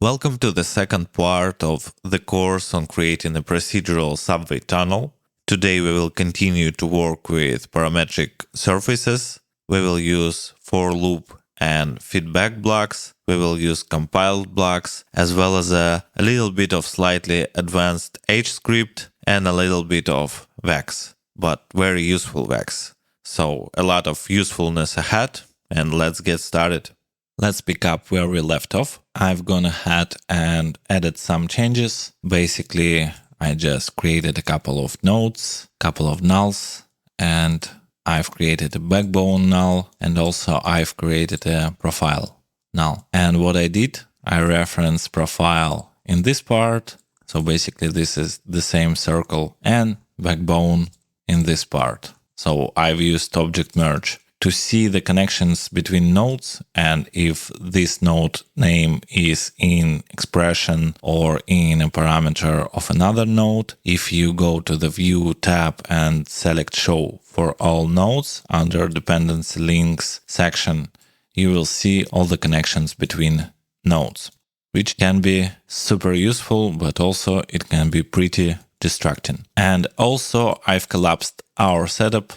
Welcome to the second part of the course on creating a procedural subway tunnel. Today we will continue to work with parametric surfaces. We will use for loop and feedback blocks. We will use compiled blocks, as well as a little bit of slightly advanced Hscript and a little bit of VEX, but very useful VEX. So a lot of usefulness ahead, and let's get started. Let's pick up where we left off. I've gone ahead and added some changes. Basically, I just created a couple of nodes, couple of nulls, and I've created a backbone null, and also I've created a profile null. And what I did, I referenced profile in this part. So basically this is the same circle, and backbone in this part. So I've used object merge to see the connections between nodes, and if this node name is in expression or in a parameter of another node. If you go to the View tab and select Show for all nodes under Dependency Links section, you will see all the connections between nodes, which can be super useful, but also it can be pretty distracting. And also I've collapsed our setup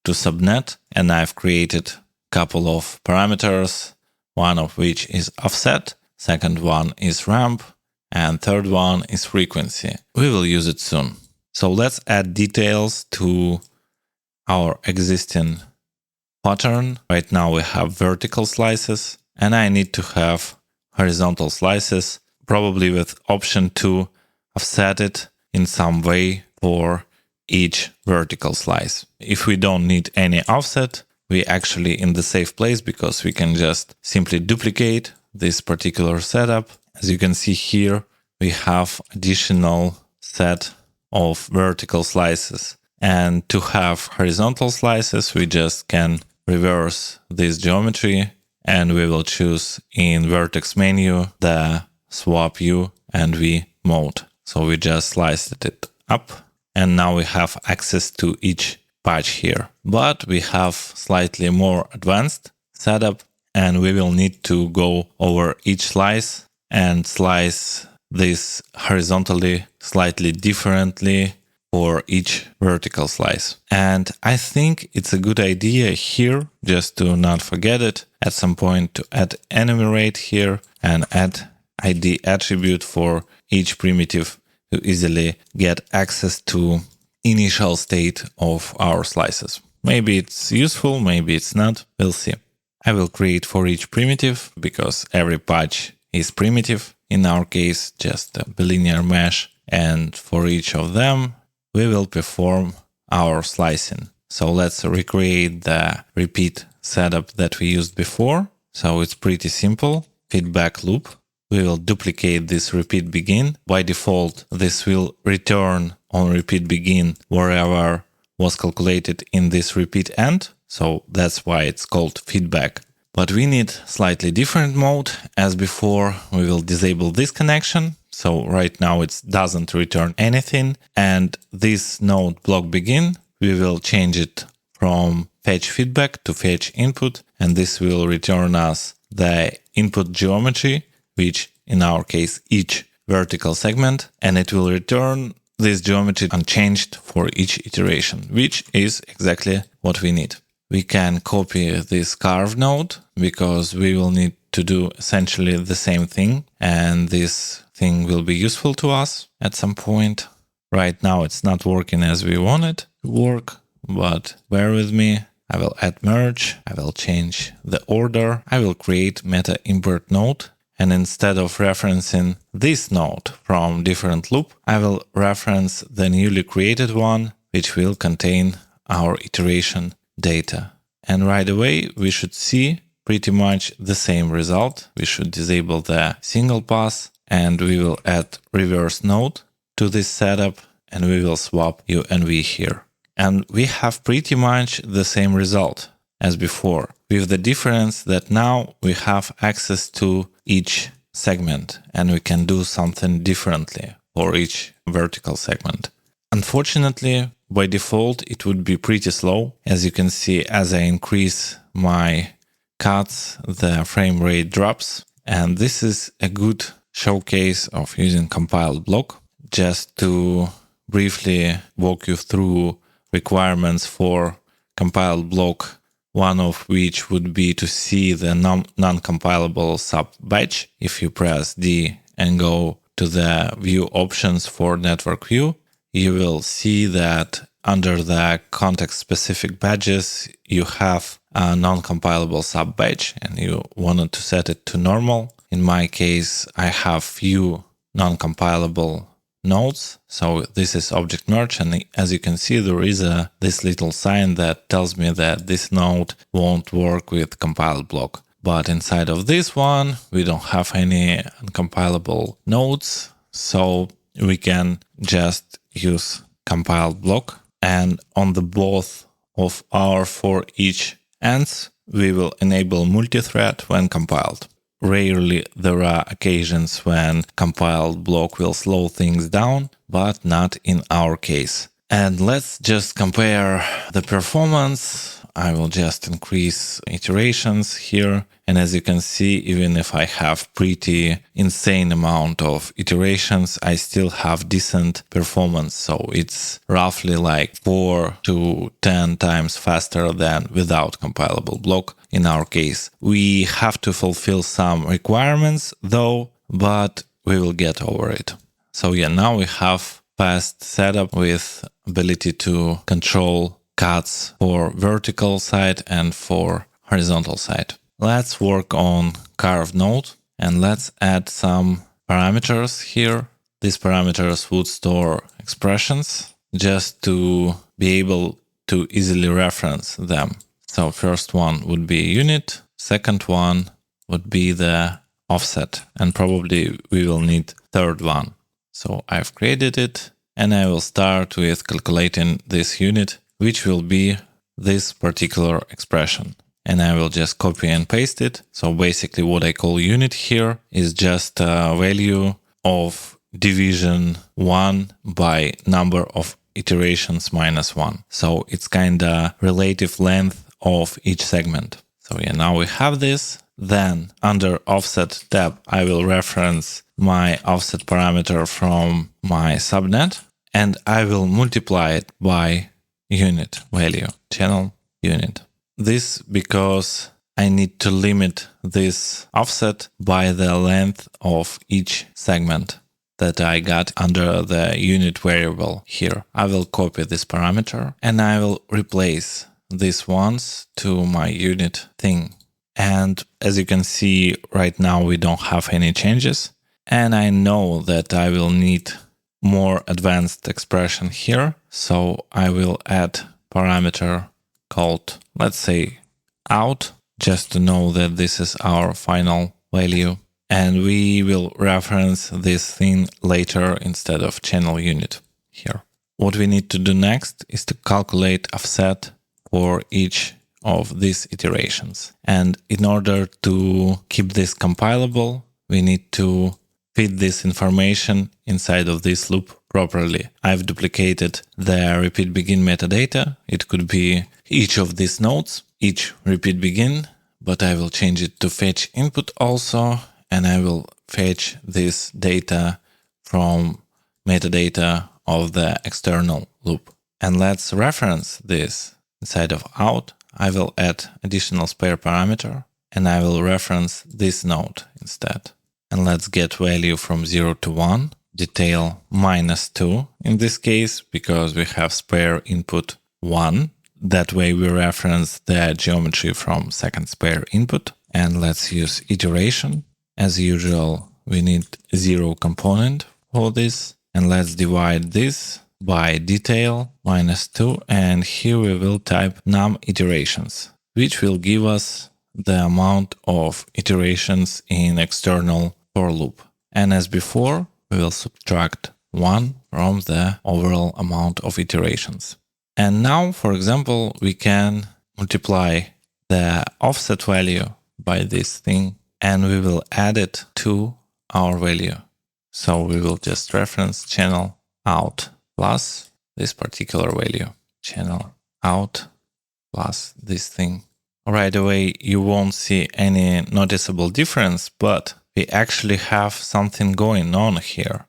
to subnet, and I've created a couple of parameters, one of which is offset, second one is ramp, and third one is frequency. We will use it soon. So let's add details to our existing pattern. Right now we have vertical slices, and I need to have horizontal slices, probably with option to offset it in some way for each vertical slice. If we don't need any offset, we actually in the safe place, because we can just simply duplicate this particular setup. As you can see here, we have additional set of vertical slices. And to have horizontal slices, we just can reverse this geometry, and we will choose in vertex menu the swap U and V mode. So we just sliced it up. And now we have access to each patch here. But we have slightly more advanced setup, and we will need to go over each slice and slice this horizontally slightly differently for each vertical slice. And I think it's a good idea here, just to not forget it, at some point to add enumerate here and add ID attribute for each primitive to easily get access to initial state of our slices. Maybe it's useful, maybe it's not, we'll see. I will create for each primitive, because every patch is primitive, in our case just a bilinear mesh, and for each of them we will perform our slicing. So let's recreate the repeat setup that we used before. So it's pretty simple. Feedback loop. We will duplicate this repeat begin. By default, this will return on repeat begin wherever was calculated in this repeat end. So that's why it's called feedback. But we need slightly different mode. As before, we will disable this connection. So right now it doesn't return anything. And this node block begin, we will change it from fetch feedback to fetch input. And this will return us the input geometry, which in our case each vertical segment, and it will return this geometry unchanged for each iteration, which is exactly what we need. We can copy this carve node, because we will need to do essentially the same thing, and this thing will be useful to us at some point. Right now it's not working as we want it to work, but bear with me. I will add merge, I will change the order, I will create meta invert node. And instead of referencing this node from different loop, I will reference the newly created one, which will contain our iteration data. And right away, we should see pretty much the same result. We should disable the single pass, and we will add reverse node to this setup, and we will swap U and V here. And we have pretty much the same result as before, with the difference that now we have access to each segment, and we can do something differently for each vertical segment. Unfortunately, by default, it would be pretty slow. As you can see, as I increase my cuts, the frame rate drops. And this is a good showcase of using compiled block. Just to briefly walk you through requirements for compiled block, one of which would be to see the non-compilable sub-batch. If you press D and go to the view options for network view, you will see that under the context-specific badges, you have a non-compilable sub-batch, and you wanted to set it to normal. In my case, I have few non-compilable nodes, so this is object merge, and as you can see, there is this little sign that tells me that this node won't work with compiled block. But inside of this one, we don't have any uncompilable nodes, so we can just use compiled block. And on the both of our for each ends, we will enable multi-thread when compiled. Rarely there are occasions when compiled block will slow things down, but not in our case. And let's just compare the performance. I will just increase iterations here. And as you can see, even if I have pretty insane amount of iterations, I still have decent performance. So it's roughly like 4 to 10 times faster than without compilable block in our case. We have to fulfill some requirements though, but we will get over it. So yeah, now we have fast setup with ability to control cuts for vertical side and for horizontal side. Let's work on carve node and let's add some parameters here. These parameters would store expressions just to be able to easily reference them. So first one would be unit, second one would be the offset, and probably we will need third one. So I've created it and I will start with calculating this unit, which will be this particular expression. And I will just copy and paste it. So basically what I call unit here is just a value of division 1 by number of iterations minus 1. So it's kind of relative length of each segment. So yeah, now we have this. Then under offset tab, I will reference my offset parameter from my subnet and I will multiply it by unit value, channel unit. This because I need to limit this offset by the length of each segment that I got under the unit variable here. I will copy this parameter and I will replace these ones to my unit thing. And as you can see right now, we don't have any changes. And I know that I will need more advanced expression here. So I will add parameter called, let's say, out, just to know that this is our final value. And we will reference this thing later instead of channel unit here. What we need to do next is to calculate offset for each of these iterations. And in order to keep this compilable, we need to feed this information inside of this loop properly. I've duplicated the repeat begin metadata. It could be each of these nodes, each repeat begin, but I will change it to fetch input also, and I will fetch this data from metadata of the external loop. And let's reference this inside of out. I will add additional spare parameter and I will reference this node instead. And let's get value from 0 to 1, detail -2 in this case, because we have spare input 1. That way we reference the geometry from second spare input. And let's use iteration. As usual, we need 0 component for this. And let's divide this by detail -2, and here we will type num iterations, which will give us the amount of iterations in external for loop. And as before, we will subtract 1 from the overall amount of iterations. And now, for example, we can multiply the offset value by this thing, and we will add it to our value. So we will just reference channel out plus this particular value, channel out plus this thing. Right away, you won't see any noticeable difference, but we actually have something going on here,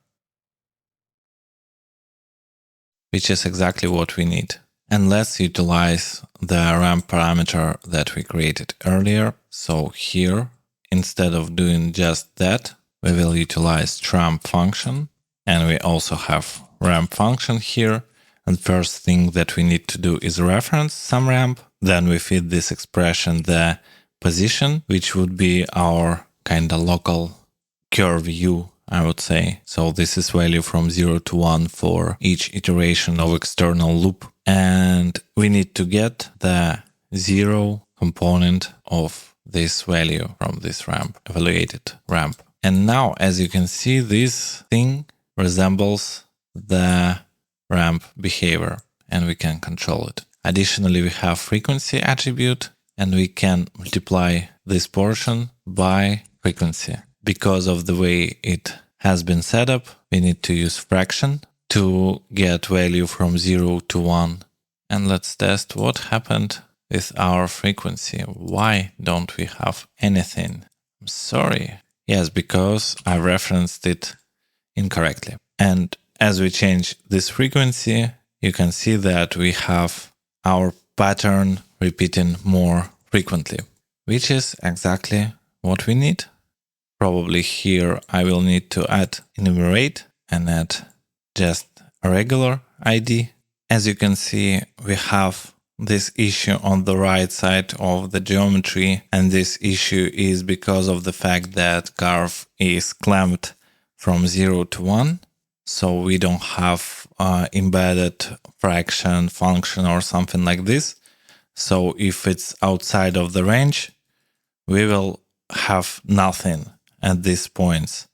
which is exactly what we need. And let's utilize the ramp parameter that we created earlier. So here, instead of doing just that, we will utilize chramp function. And we also have ramp function here. And first thing that we need to do is reference some ramp. Then we feed this expression the position, which would be our kind of local curve u, I would say. So this is value from 0 to 1 for each iteration of external loop. And we need to get the 0 component of this value from this ramp, evaluated ramp. And now, as you can see, this thing resembles the ramp behavior, and we can control it. Additionally, we have frequency attribute, and we can multiply this portion by frequency. Because of the way it has been set up, we need to use fraction to get value from 0 to 1. And let's test what happened with our frequency. Why don't we have anything? I'm sorry. Yes, because I referenced it incorrectly. And as we change this frequency, you can see that we have our pattern repeating more frequently, which is exactly what we need. Probably here I will need to add enumerate and add just a regular ID. As you can see, we have this issue on the right side of the geometry, and this issue is because of the fact that curve is clamped from 0 to 1. So we don't have embedded fraction function or something like this. So if it's outside of the range, we will have nothing at these points.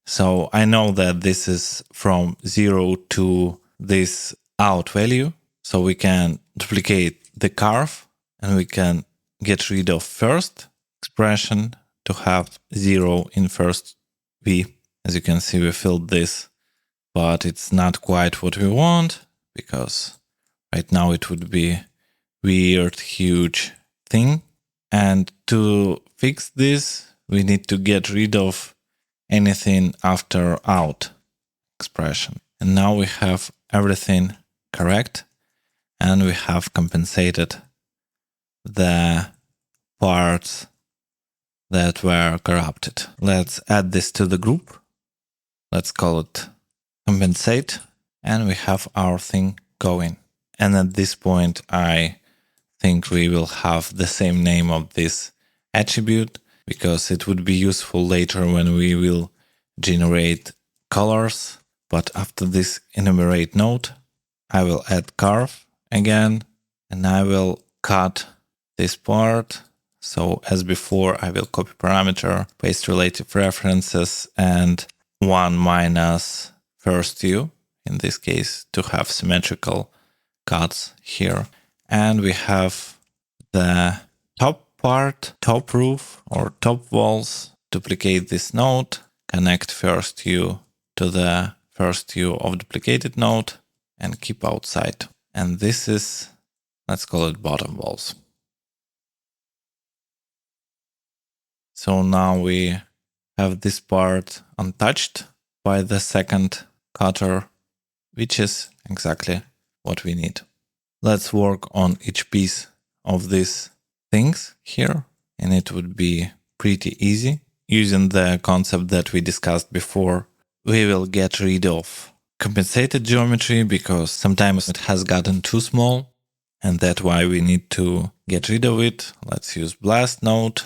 So I know that this is from 0 to this out value. So we can duplicate the curve and we can get rid of first expression to have 0 in first v. As you can see, we filled this, but it's not quite what we want, because right now it would be weird, huge thing. And to fix this, we need to get rid of anything after out expression. And now we have everything correct, and we have compensated the parts that were corrupted. Let's add this to the group. Let's call it compensate, and we have our thing going. And at this point, I think we will have the same name of this attribute, because it would be useful later when we will generate colors. But after this enumerate node, I will add curve again, and I will cut this part. So as before, I will copy parameter, paste relative references, and 1 minus first u, in this case, to have symmetrical cuts here. And we have the top part, top roof or top walls. Duplicate this node, connect first u to the first u of duplicated node, and keep outside. And this is, let's call it bottom walls. So now we have this part untouched by the second cutter, which is exactly what we need. Let's work on each piece of these things here, and it would be pretty easy. Using the concept that we discussed before, we will get rid of compensated geometry because sometimes it has gotten too small, and that's why we need to get rid of it. Let's use blast node.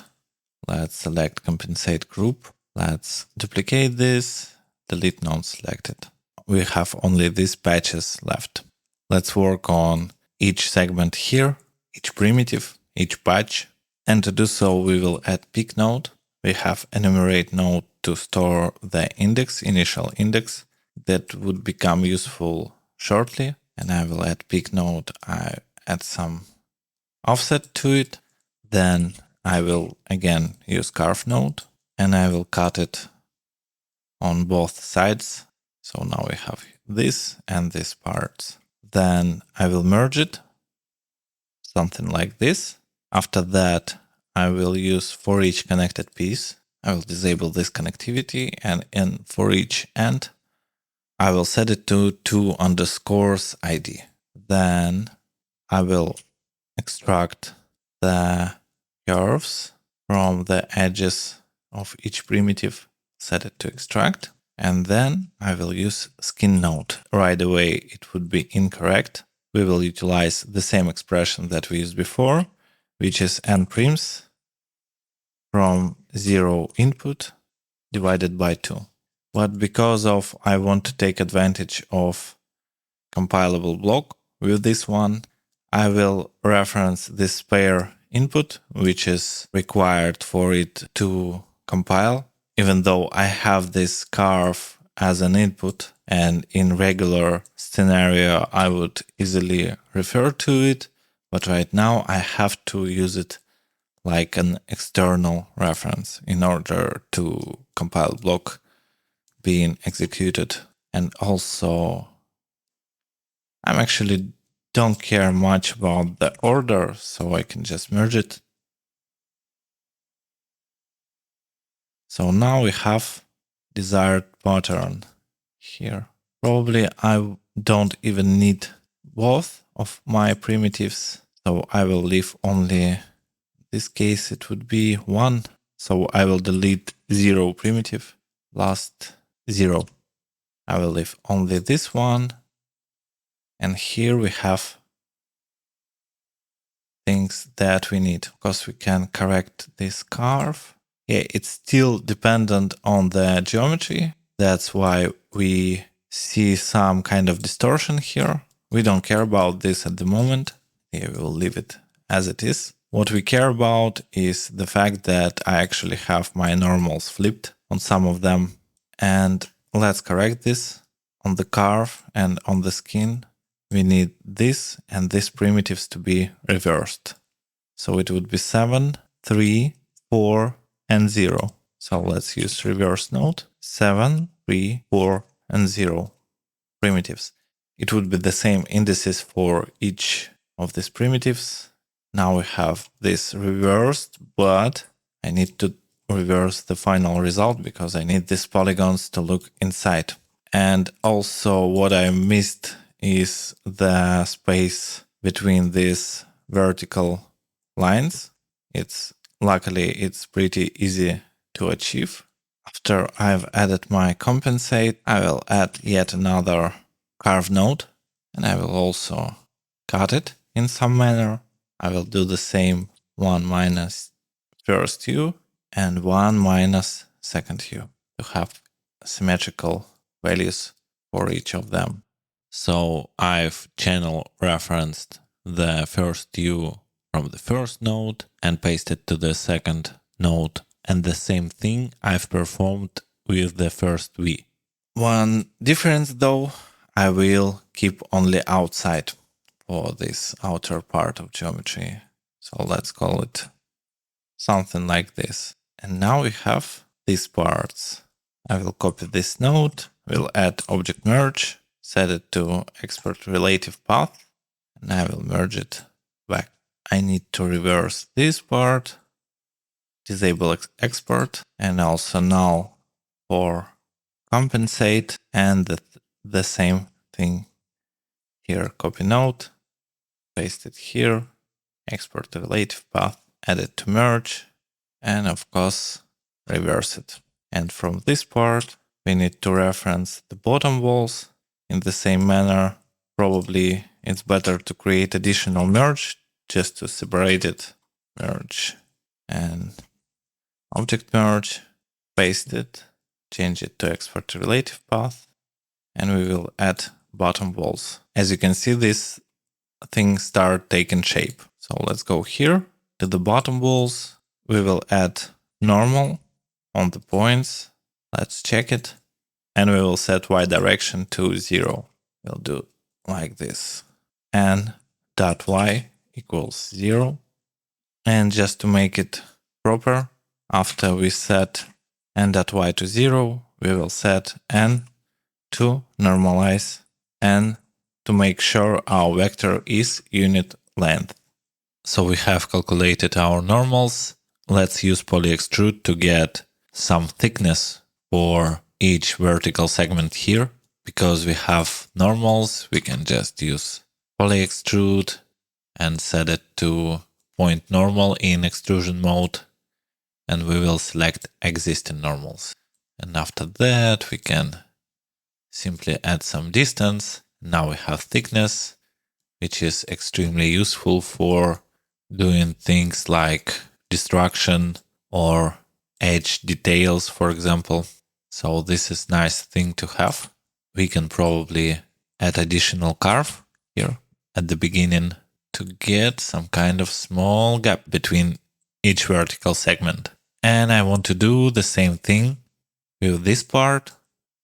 Let's select compensate group. Let's duplicate this, delete node selected. We have only these patches left. Let's work on each segment here, each primitive, each patch. And to do so, we will add pick node. We have enumerate node to store the index, initial index, that would become useful shortly. And I will add pick node. I add some offset to it. Then I will again use curve node, and I will cut it on both sides. So now we have this and this parts. Then I will merge it, something like this. After that, I will use for each connected piece, I will disable this connectivity, and for each end, I will set it to 2 underscores ID. Then I will extract the curves from the edges of each primitive, set it to extract, and then I will use skin node. Right away, it would be incorrect. We will utilize the same expression that we used before, which is n prims from 0 input divided by 2. But because of I want to take advantage of compilable block with this one, I will reference this pair input, which is required for it to compile, even though I have this curve as an input, and in regular scenario I would easily refer to it, but right now I have to use it like an external reference in order to compile block being executed. And also I'm actually don't care much about the order, so I can just merge it. So now we have desired pattern here. Probably I don't even need both of my primitives, so I will leave only, in this case it would be 1, so I will delete 0 primitive, last 0. I will leave only this one, and here we have things that we need, because we can correct this curve. Yeah, it's still dependent on the geometry. That's why we see some kind of distortion here. We don't care about this at the moment. Yeah, we will leave it as it is. What we care about is the fact that I actually have my normals flipped on some of them. And let's correct this. On the curve and on the skin, we need this and these primitives to be reversed. So it would be 7, 3, 4, and 0. So let's use reverse node. 7, 3, 4, and 0 primitives. It would be the same indices for each of these primitives. Now we have this reversed, but I need to reverse the final result because I need these polygons to look inside. And also what I missed is the space between these vertical lines. Luckily it's pretty easy to achieve. After I've added my compensate, I will add yet another curve node, and I will also cut it in some manner. I will do the same 1 minus first hue and 1 minus second hue to have symmetrical values for each of them. So I've channel referenced the first hue from the first node and pasted to the second node. And the same thing I've performed with the first V. One difference though, I will keep only outside for this outer part of geometry. So let's call it something like this. And now we have these parts. I will copy this node, will add object merge, set it to export relative path, and I will merge it back. I need to reverse this part, disable export, and also null for compensate, and the same thing here. Copy node, paste it here, export the relative path, add it to merge, and of course reverse it. And from this part we need to reference the bottom walls in the same manner. Probably it's better to create additional merge just to separate it. Merge and object merge, paste it, change it to export to relative path, and we will add bottom walls. As you can see, this thing start taking shape. So let's go here to the bottom walls. We will add normal on the points. Let's check it. And we will set y direction to 0. We'll do like this. And dot y equals 0. And just to make it proper, after we set n.y to 0, we will set n to normalize n to make sure our vector is unit length. So we have calculated our normals. Let's use polyextrude to get some thickness for each vertical segment here. Because we have normals, we can just use poly extrude and set it to point normal in extrusion mode, and we will select existing normals. And after that, we can simply add some distance. Now we have thickness, which is extremely useful for doing things like destruction or edge details, for example. So this is a nice thing to have. We can probably add additional curve here at the beginning to get some kind of small gap between each vertical segment. And I want to do the same thing with this part.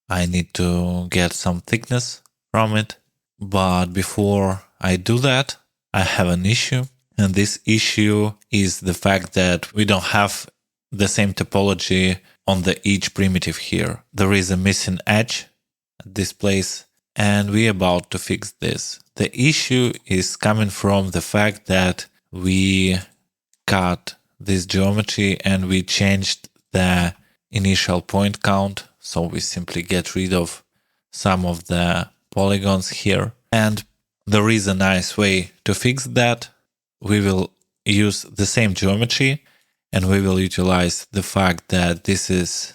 I need to get some thickness from it. But before I do that, I have an issue. And this issue is the fact that we don't have the same topology on the each primitive here. There is a missing edge at this place, and we're about to fix this. The issue is coming from the fact that we cut this geometry and we changed the initial point count. So we simply get rid of some of the polygons here. And there is a nice way to fix that. We will use the same geometry and we will utilize the fact that this is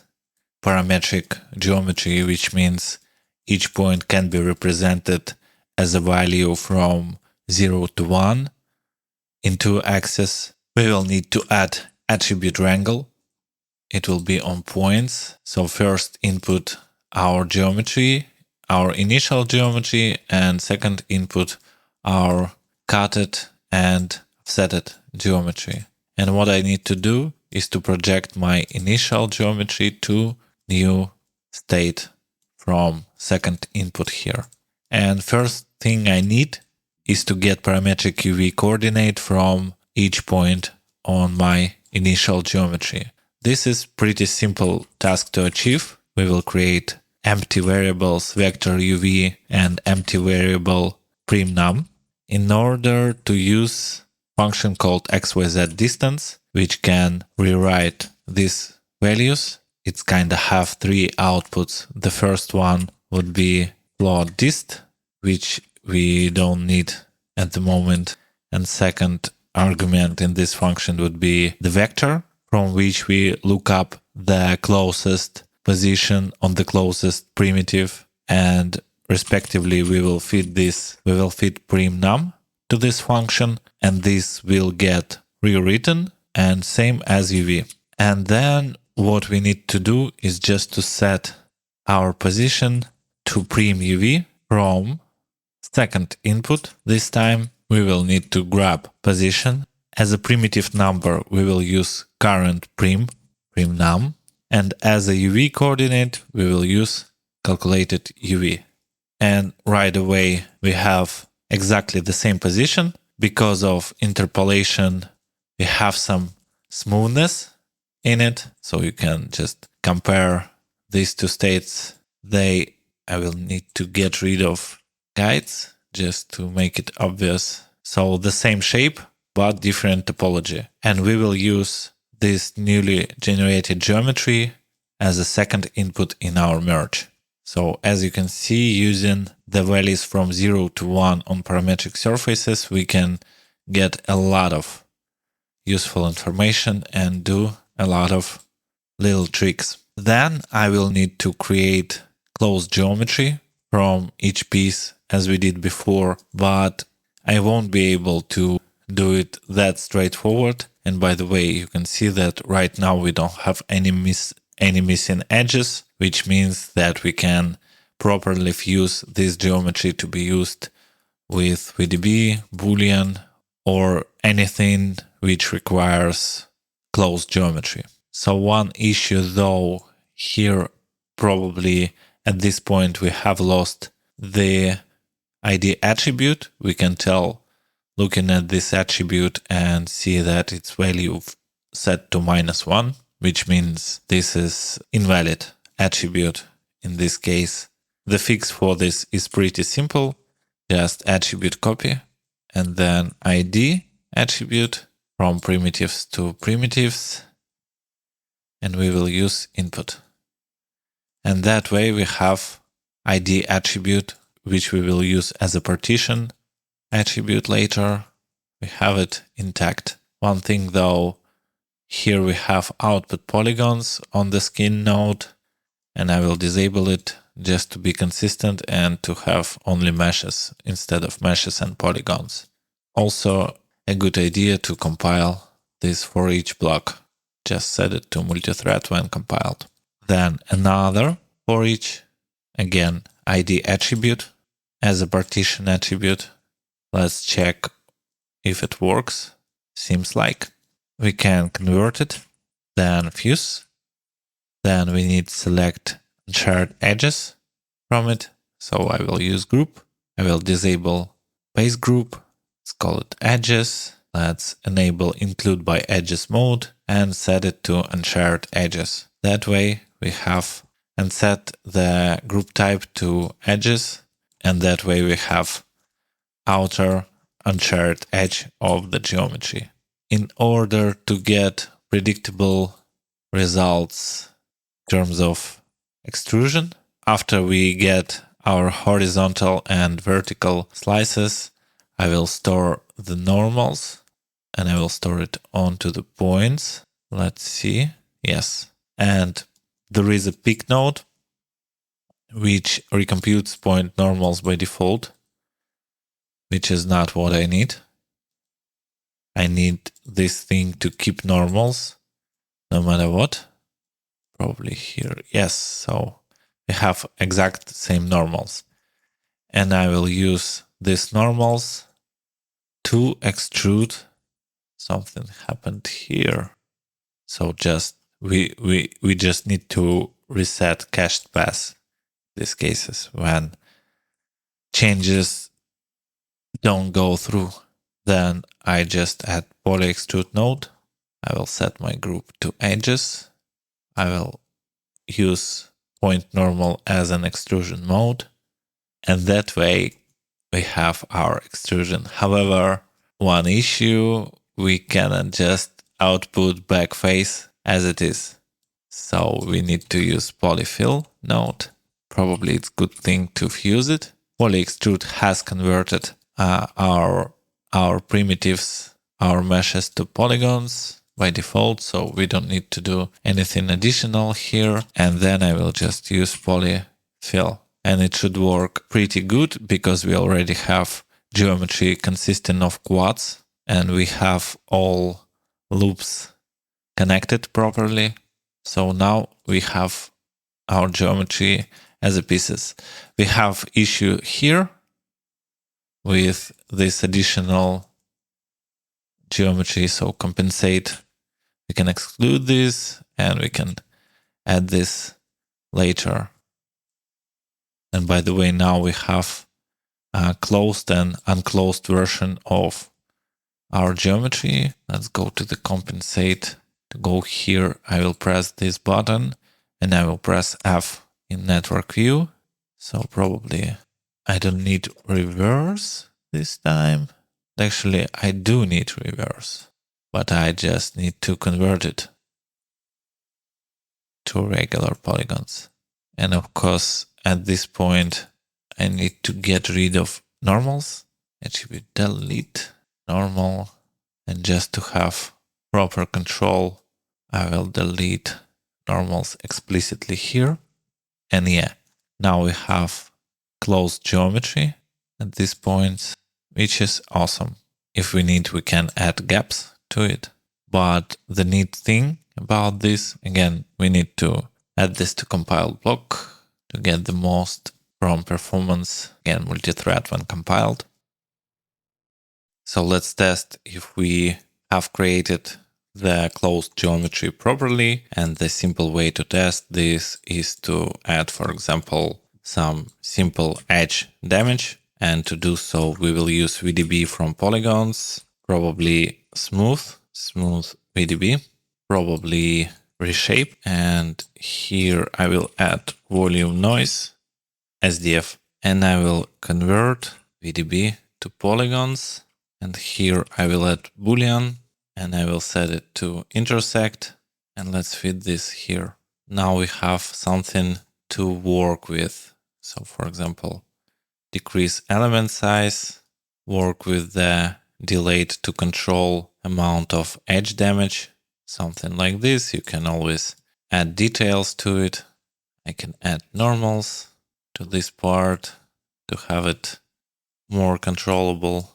parametric geometry, which means each point can be represented as a value from 0 to 1 in two axes. We will need to add attribute wrangle. It will be on points. So first input our geometry, our initial geometry, and second input our cutted and offsetted geometry. And what I need to do is to project my initial geometry to new state from second input here. And first thing I need is to get parametric UV coordinate from each point on my initial geometry. This is pretty simple task to achieve. We will create empty variables vector UV and empty variable prim_num in order to use function called xyz_distance, which can rewrite these values. It's kind of have three outputs. The first one would be float dist, which we don't need at the moment. And second argument in this function would be the vector, from which we look up the closest position on the closest primitive, and respectively we will feed prim_num to this function, and this will get rewritten and same as UV. And then what we need to do is just to set our position to prim UV from second input. This time we will need to grab position. As a primitive number, we will use current prim_num, and as a UV coordinate, we will use calculated UV. And right away, we have exactly the same position. Because of interpolation, we have some smoothness in it, so you can just compare these two states. I will need to get rid of guides just to make it obvious. So the same shape, but different topology. And we will use this newly generated geometry as a second input in our merge. So as you can see, using the values from 0 to 1 on parametric surfaces, we can get a lot of useful information and do a lot of little tricks. Then I will need to create closed geometry from each piece as we did before, but I won't be able to do it that straightforward. And by the way, you can see that right now we don't have any missing edges, which means that we can properly fuse this geometry to be used with VDB, Boolean, or anything which requires closed geometry. So one issue though here, probably at this point we have lost the ID attribute. We can tell looking at this attribute and see that its value set to -1, which means this is invalid attribute in this case. The fix for this is pretty simple. Just attribute copy and then ID attribute from primitives to primitives. and we will use input. And that way we have ID attribute, which we will use as a partition attribute later. We have it intact. One thing though, here we have output polygons on the skin node, and I will disable it just to be consistent and to have only meshes instead of meshes and polygons. Also, a good idea to compile this for each block. Just set it to multithread when compiled. Then another for each, again, ID attribute as a partition attribute. Let's check if it works. Seems like we can convert it. Then fuse. Then we need to select shared edges from it. So I will use group. I will disable base group. Let's call it edges. Let's enable include by edges mode and set it to unshared edges. That way we have and set the group type to edges, and that way we have outer unshared edge of the geometry. In order to get predictable results in terms of extrusion, after we get our horizontal and vertical slices, I will store the normals and I will store it onto the points. Let's see. Yes. And there is a peak node which recomputes point normals by default, which is not what I need. I need this thing to keep normals no matter what. Probably here. Yes. So we have exact same normals. And I will use these normals to extrude. Something happened here. So just we just need to reset cached path in these cases when changes don't go through. Then I just add poly extrude node. I will set my group to edges. I will use point normal as an extrusion mode. And that way we have our extrusion. However, one issue, we cannot just output back face as it is. So we need to use polyfill node. Probably it's a good thing to fuse it. Poly extrude has converted our primitives, our meshes to polygons by default, so we don't need to do anything additional here. And then I will just use polyfill. And it should work pretty good because we already have geometry consisting of quads and we have all loops connected properly. So now we have our geometry as a pieces. We have issue here with this additional geometry, so compensate. We can exclude this and we can add this later. And by the way, now we have a closed and unclosed version of our geometry. Let's go to the compensate. To go here, I will press this button and I will press F in network view. So probably I don't need reverse this time. Actually, I do need reverse, but I just need to convert it to regular polygons. And of course, at this point, I need to get rid of normals. Attribute delete normal. And just to have proper control, I will delete normals explicitly here. And yeah, now we have closed geometry at this point, which is awesome. If we need, we can add gaps to it. But the neat thing about this, again, we need to add this to compiled block to get the most from performance, again, multi-thread when compiled. So let's test if we have created the closed geometry properly. And the simple way to test this is to add, for example, some simple edge damage. And to do so, we will use VDB from polygons, probably smooth VDB, probably reshape. And here I will add volume noise, SDF, and I will convert VDB to polygons. And here I will add Boolean and I will set it to intersect. And let's fit this here. Now we have something to work with. So for example, decrease element size, work with the delayed to control amount of edge damage, something like this. You can always add details to it. I can add normals to this part to have it more controllable.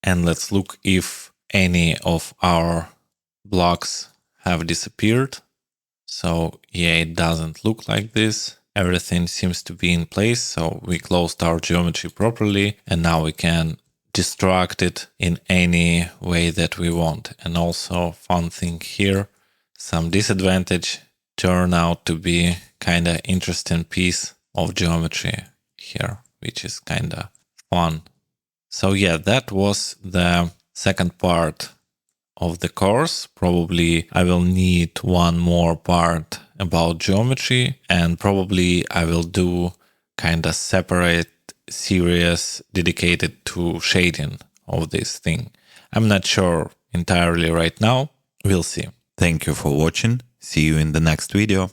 And let's look if any of our blocks have disappeared. So yeah, it doesn't look like this. Everything seems to be in place. So we closed our geometry properly, and now we can destruct it in any way that we want. And also, fun thing here, some disadvantage turn out to be kind of interesting piece of geometry here, which is kind of fun. So yeah, that was the second part of the course. Probably I will need one more part about geometry, and probably I will do kind of separate series dedicated to shading of this thing. I'm not sure entirely right now. We'll see. Thank you for watching. See you in the next video.